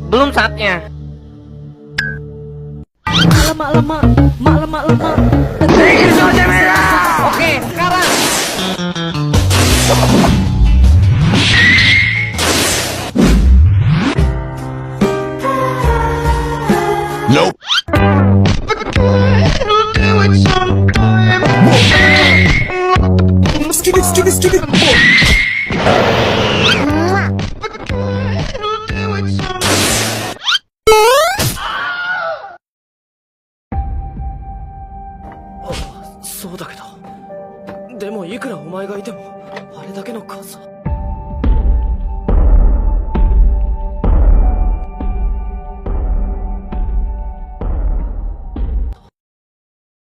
Belum saatnya. Lemak. Oke, sekarang. Nope. Skip it.そうだけど、でもいくらお前がいてもあれだけの数は。